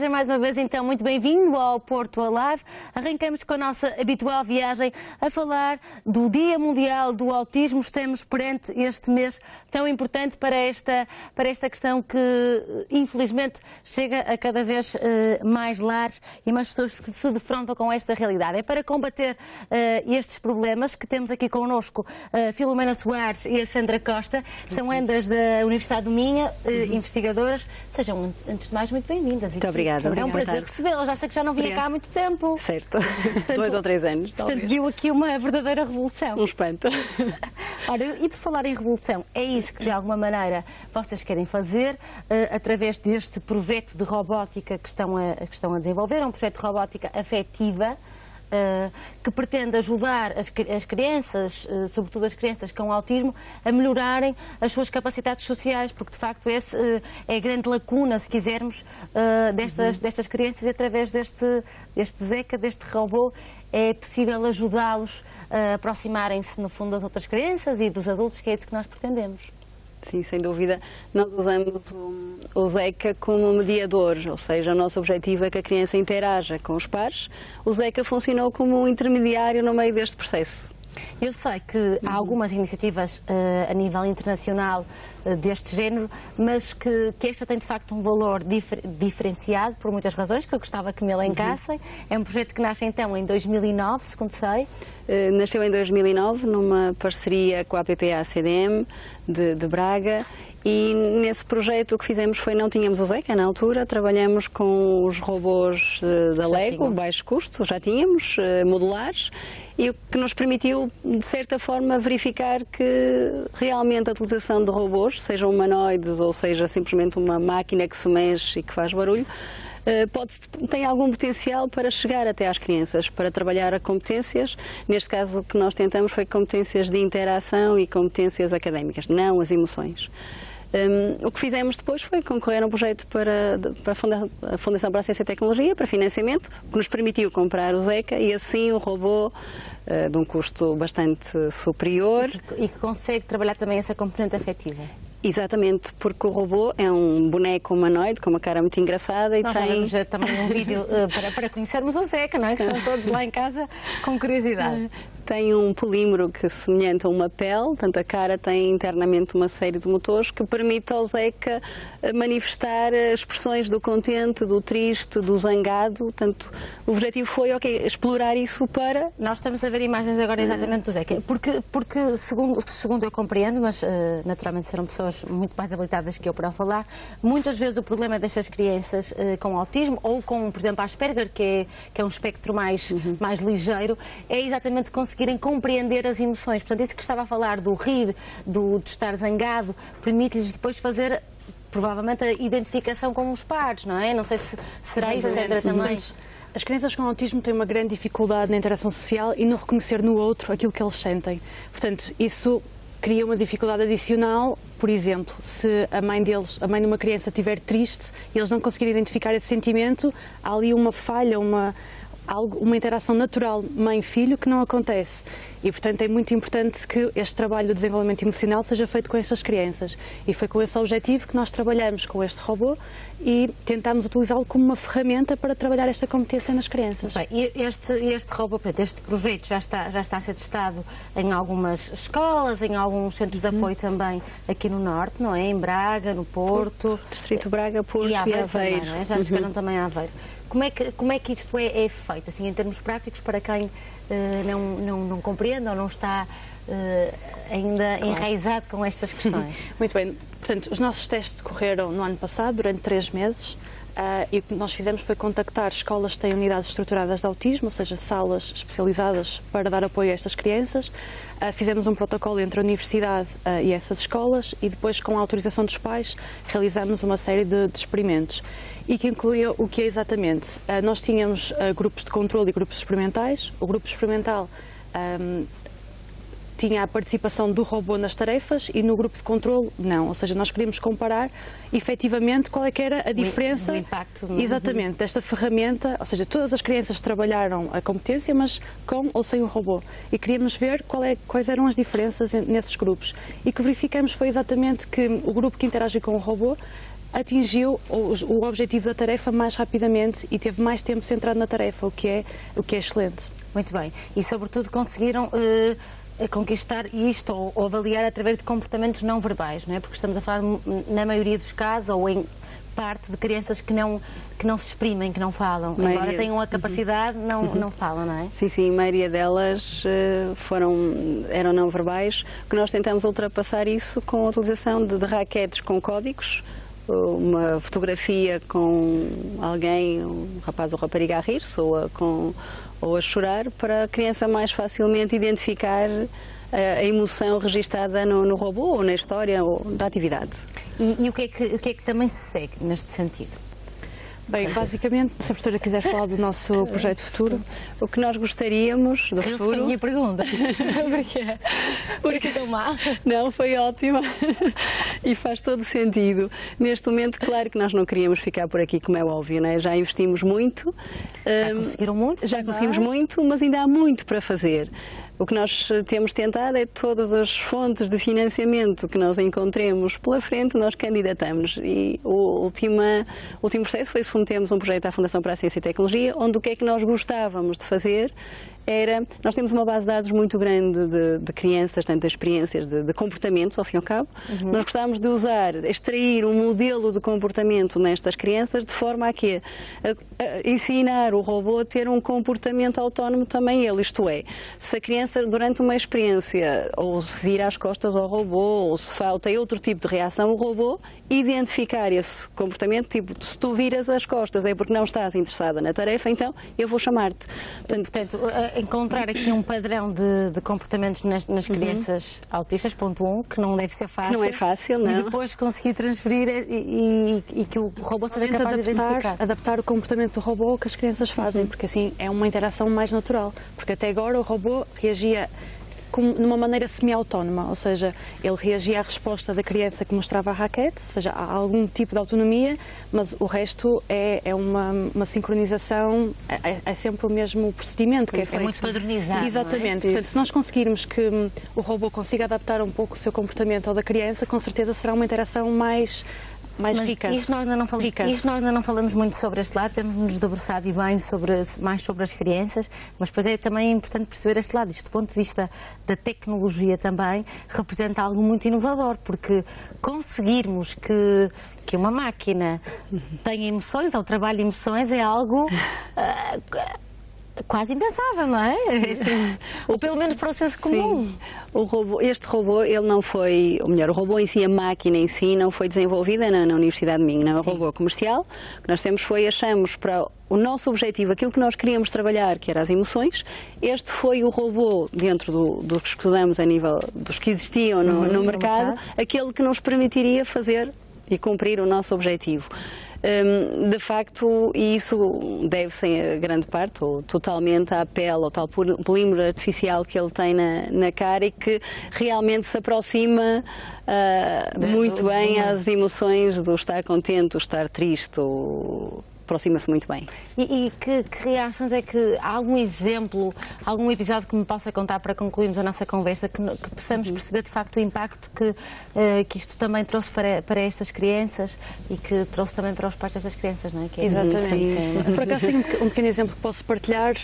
seja mais uma vez então muito bem-vindo ao Porto Alive. Arrancamos com a nossa habitual viagem a falar do Dia Mundial do Autismo. Estamos perante este mês tão importante para esta questão que infelizmente chega a cada vez mais lares e mais pessoas que se defrontam com esta realidade. É para combater estes problemas que temos aqui connosco a Filomena Soares e a Sandra Costa. São ambas da Universidade do Minho, investigadoras. Sejam, antes de mais, muito bem-vindas. Muito obrigada. É um prazer recebê-las. Já sei que já não vinha cá há muito tempo. Certo. Portanto, 2 ou 3 anos, talvez. Portanto, viu aqui uma verdadeira revolução. Um espanto. Ora, e por falar em revolução, é isso que de alguma maneira vocês querem fazer através deste projeto de robótica que estão a desenvolver. É um projeto de robótica afetiva que pretende ajudar as crianças, sobretudo as crianças com autismo, a melhorarem as suas capacidades sociais, porque de facto essa é a grande lacuna, se quisermos, destas crianças, e através deste Zeca, deste robô, é possível ajudá-los a aproximarem-se, no fundo, das outras crianças e dos adultos, que é isso que nós pretendemos. Sim, sem dúvida. Nós usamos o Zeca como mediador, ou seja, o nosso objetivo é que a criança interaja com os pares. O Zeca funcionou como um intermediário no meio deste processo. Eu sei que há algumas iniciativas a nível internacional deste género, mas que esta tem de facto um valor diferenciado por muitas razões, que eu gostava que me elencassem. É um projeto que nasce então em 2009, segundo sei. Nasceu em 2009 numa parceria com a APPA-CDM de Braga, e nesse projeto o que fizemos foi, não tínhamos o Zeca na altura, trabalhamos com os robôs da Lego, baixo custo, já tínhamos, modulares, e o que nos permitiu, de certa forma, verificar que realmente a utilização de robôs, sejam humanoides ou seja simplesmente uma máquina que se mexe e que faz barulho, tem algum potencial para chegar até às crianças, para trabalhar a competências. Neste caso, o que nós tentamos foi competências de interação e competências académicas, não as emoções. O que fizemos depois foi concorrer a um projeto para a Fundação para a Ciência e Tecnologia, para financiamento, que nos permitiu comprar o Zeca e assim o robô de um custo bastante superior. E que consegue trabalhar também essa componente afetiva. Exatamente, porque o robô é um boneco humanoide com uma cara muito engraçada e nós tem... Nós também um vídeo para conhecermos o Zeca, não é? Que estão todos lá em casa com curiosidade. Tem um polímero que é semelhante a uma pele, portanto a cara tem internamente uma série de motores que permite ao Zeca manifestar expressões do contente, do triste, do zangado. Portanto, o objetivo foi explorar isso para... Nós estamos a ver imagens agora exatamente do Zeca, porque segundo eu compreendo, mas naturalmente serão pessoas muito mais habilitadas que eu para falar, muitas vezes o problema destas crianças com autismo ou com, por exemplo, Asperger, que é um espectro mais ligeiro, é exatamente conseguirem compreender as emoções. Portanto, isso que estava a falar do rir, de estar zangado, permite-lhes depois fazer, provavelmente, a identificação com os pares, não é? Não sei se será isso, Sandra, também. As crianças com autismo têm uma grande dificuldade na interação social e no reconhecer no outro aquilo que eles sentem. Portanto, isso cria uma dificuldade adicional. Por exemplo, se a mãe de uma criança estiver triste e eles não conseguirem identificar esse sentimento, há ali uma falha, uma interação natural mãe-filho que não acontece. E, portanto, é muito importante que este trabalho de desenvolvimento emocional seja feito com estas crianças. E foi com esse objetivo que nós trabalhamos com este robô e tentámos utilizá-lo como uma ferramenta para trabalhar esta competência nas crianças. Bem, e este robô, este projeto já está a ser testado em algumas escolas, em alguns centros de apoio também aqui no Norte, não é? Em Braga, no Porto. Distrito Braga, Porto e Aveiro. Também, não é? Já chegaram também a Aveiro. Como é que isto é feito, assim, em termos práticos, para quem não compreende ou não está ainda enraizado com estas questões? Muito bem. Portanto, os nossos testes decorreram no ano passado, durante 3 meses. E o que nós fizemos foi contactar escolas que têm unidades estruturadas de autismo, ou seja, salas especializadas para dar apoio a estas crianças. Fizemos um protocolo entre a universidade e essas escolas e depois, com a autorização dos pais, realizamos uma série de experimentos. E que incluía o que é exatamente? Nós tínhamos grupos de controle e grupos experimentais. O grupo experimental tinha a participação do robô nas tarefas e no grupo de controle não. Ou seja, nós queríamos comparar efetivamente qual é que era a diferença do impacto, exatamente desta ferramenta. Ou seja, todas as crianças trabalharam a competência, mas com ou sem o robô. E queríamos ver quais eram as diferenças nesses grupos. E o que verificamos foi exatamente que o grupo que interage com o robô atingiu o objetivo da tarefa mais rapidamente e teve mais tempo centrado na tarefa, o que é excelente. Muito bem. E, sobretudo, conseguiram conquistar isto ou avaliar através de comportamentos não verbais, não é? Porque estamos a falar, na maioria dos casos, ou em parte de crianças que não se exprimem, que não falam. Embora tenham a capacidade, não falam, não é? Sim, a maioria delas eram não verbais, que nós tentamos ultrapassar isso com a utilização de raquetes com códigos, uma fotografia com alguém, um rapaz ou rapariga a rir-se ou a chorar, para a criança mais facilmente identificar a emoção registada no robô ou na história ou da atividade. E o que é que também se segue neste sentido? Bem, basicamente, se a professora quiser falar do nosso projeto futuro, o que nós gostaríamos do futuro... Foi a minha pergunta. Porque é tão mal? Não, foi ótima e faz todo sentido. Neste momento, claro que nós não queríamos ficar por aqui, como é óbvio, não é? Já investimos muito. Já conseguiram muito? Já conseguimos muito, mas ainda há muito para fazer. O que nós temos tentado é todas as fontes de financiamento que nós encontremos pela frente, nós candidatamos. E o último processo foi submetermos um projeto à Fundação para a Ciência e Tecnologia, onde o que é que nós gostávamos de fazer era... Nós temos uma base de dados muito grande de crianças, tanto de experiências, de comportamentos, ao fim e ao cabo. Nós gostávamos de extrair um modelo de comportamento nestas crianças, de forma a que ensinar o robô a ter um comportamento autónomo também ele, isto é, se a criança durante uma experiência ou se vira as costas ao robô ou se tem outro tipo de reação, o robô identificar esse comportamento, tipo, se tu viras as costas é porque não estás interessada na tarefa, então eu vou chamar-te. Portanto, encontrar aqui um padrão de comportamentos nas crianças autistas, ponto 1, que não deve ser fácil. Que não é fácil, não. E depois conseguir transferir e que o robô seja capaz de identificar. Adaptar o comportamento do robô ao que as crianças fazem, porque assim é uma interação mais natural. Porque até agora o robô reagia numa maneira semi-autónoma, ou seja, ele reagia à resposta da criança que mostrava a raquete, ou seja, há algum tipo de autonomia, mas o resto é uma sincronização, é sempre o mesmo procedimento que é feito. É muito padronizado. Exatamente. Não é? Portanto, se nós conseguirmos que o robô consiga adaptar um pouco o seu comportamento ao da criança, com certeza será uma interação mais rica. Isto nós ainda não falamos muito sobre este lado, temos nos debruçado e bem mais sobre as crianças, mas depois é também importante perceber este lado. Isto, do ponto de vista da tecnologia também, representa algo muito inovador, porque conseguirmos que uma máquina tenha emoções ou trabalhe emoções é algo... quase impensável, não é? Assim, ou pelo menos para o senso comum. Sim. Este robô, ele não foi, ou melhor, o robô em si, a máquina em si, não foi desenvolvida na Universidade de Minho, não é um robô comercial. O que nós temos achamos para o nosso objetivo, aquilo que nós queríamos trabalhar, que era as emoções. Este foi o robô, dentro do que estudamos a nível dos que existiam no mercado, aquele que nos permitiria fazer e cumprir o nosso objetivo. De facto, e isso deve-se em grande parte, ou totalmente, à pele, ao tal polímero artificial que ele tem na cara e que realmente se aproxima muito bem às emoções do estar contente, do estar triste, aproxima-se muito bem. E que reações é que... Há algum exemplo, algum episódio que me possa contar para concluirmos a nossa conversa, que possamos perceber de facto o impacto que isto também trouxe para estas crianças e que trouxe também para os pais destas crianças, não é? Que é exatamente. Por acaso tenho um pequeno exemplo que posso partilhar.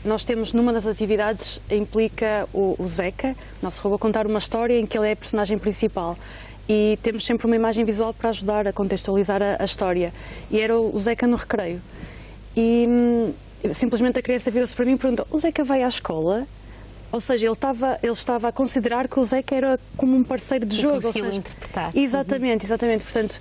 Nós temos, numa das atividades, implica o Zeca, nosso robô, contar uma história em que ele é a personagem principal. E temos sempre uma imagem visual para ajudar a contextualizar a história. E era o Zeca no recreio. E simplesmente a criança virou-se para mim e perguntou: o Zeca vai à escola? Ou seja, ele estava a considerar que o Zeca era como um parceiro de jogo. Conseguiu interpretar. Exatamente. Portanto,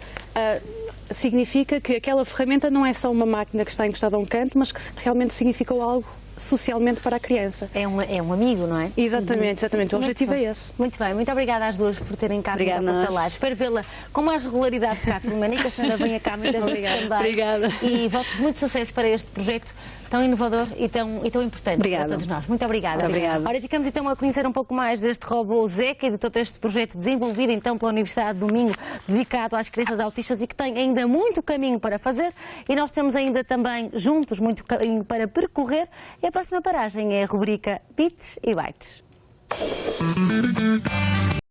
significa que aquela ferramenta não é só uma máquina que está encostada a um canto, mas que realmente significou algo socialmente para a criança. É um amigo, não é? Exatamente. O objetivo é esse. Muito bem, muito obrigada às duas por terem cá vindo ao Porta Live. Espero vê-la com mais regularidade cá, Filomena, e que a senhora venha cá muitas vezes também. Obrigada. E votos de muito sucesso para este projeto tão inovador e tão importante para todos nós. Muito obrigada. Muito obrigada. Ora, ficamos então a conhecer um pouco mais deste robô Zeca e de todo este projeto desenvolvido então pela Universidade de Minho, dedicado às crianças autistas e que tem ainda muito caminho para fazer, e nós temos ainda também juntos muito caminho para percorrer, e a próxima paragem é a rubrica Bits e Bytes.